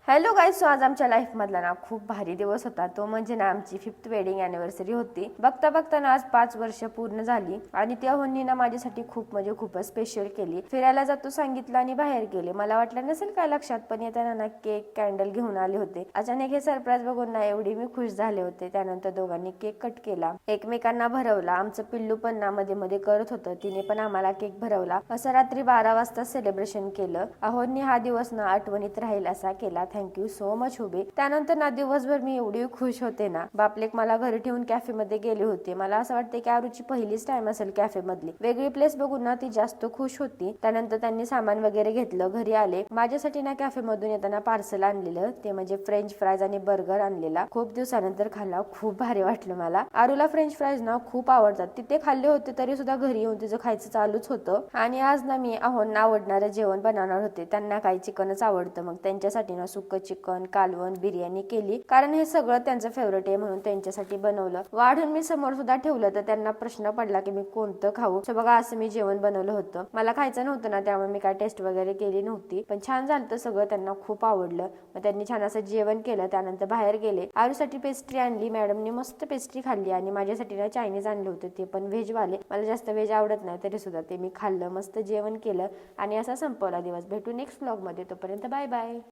Hello guys, so आज आमच्या life मधला ना खूप भारी दिवस होता. तो म्हणजे ना आमची 5th वेडिंग अॅनिव्हर्सरी होती. बघता बघता ना आज 5 वर्ष पूर्ण झाली आणि त्या होनी ना माझ्यासाठी खूपच स्पेशल केली. फिरायला जातो सांगितलं आणि बाहेर गेले. मला वाटलं नसेल काय लक्षात, पण येताना ना केक कॅन्डल घेऊन आले होते. अचानक हे सरप्राईज बघून ना एवढी मी खुश झाले होते. त्यानंतर दोघांनी केक कट केला, एकमेकांना भरवला. आमचं पिल्लू पण ना मध्ये मध्ये करत होतं, तिने पण आम्हाला केक भरवला. असं रात्री 12 वाजता सेलिब्रेशन केलं. अहोंनी हा दिवस ना आठवणीत राहील असा केला. Thank you so much Hubei. त्यानंतर ना दिवसभर मी एवढी खुश होते ना. बापलेक मला घरी ठेवून कॅफे मध्ये गेले होते. मला असं वाटतं की आरुची पहिलीच टाइम असेल कॅफे मधली. वेगळी प्लेस बघून ना ती जास्त खुश होती. त्यानंतर त्यांनी सामान वगैरे घेतलं, घरी आले. माझ्यासाठी ना कॅफे मधून येताना पार्सल आणलेलं, ते म्हणजे फ्रेंच फ्राईज आणि बर्गर आणलेला. खूप दिवसानंतर खाल्ला, खूप भारी वाटलं मला. आरूला फ्रेंच फ्राईज ना खूप आवडतात. तिथे खाल्ले होते तरी सुद्धा घरी येऊन तिचं खायचं चालूच होतं. आणि आज ना मी अहोंना आवडणारं जेवण बनवणार होते. त्यांना काही चिकनच आवडतं, मग त्यांच्यासाठी ना सुक्क चिकन, कालवण, बिर्याणी केली. कारण हे सगळं त्यांचं फेवरेट आहे म्हणून त्यांच्यासाठी बनवलं. वाढून मी समोर सुद्धा ठेवलं तर त्यांना प्रश्न पडला की मी कोणतं खाऊ. सो बघा, असं मी जेवण बनवलं होतं. मला खायचं नव्हतं ना, त्यामुळे मी काय टेस्ट वगैरे केली नव्हती, पण छान झालं सगळं. त्यांना खूप आवडलं. मग त्यांनी छान असं जेवण केलं. त्यानंतर बाहेर गेले. आरूसाठी पेस्ट्री आणली. मॅडमनी मस्त पेस्ट्री खाल्ली आणि माझ्यासाठी ना चायनीज आणले होते, ते पण व्हेज वाले. मला जास्त व्हेज आवडत नाही तरी सुद्धा ते मी खाल्लं. मस्त जेवण केलं आणि असा संपवला दिवस. भेटू नेक्स्ट व्लॉग मध्ये. तोपर्यंत बाय बाय.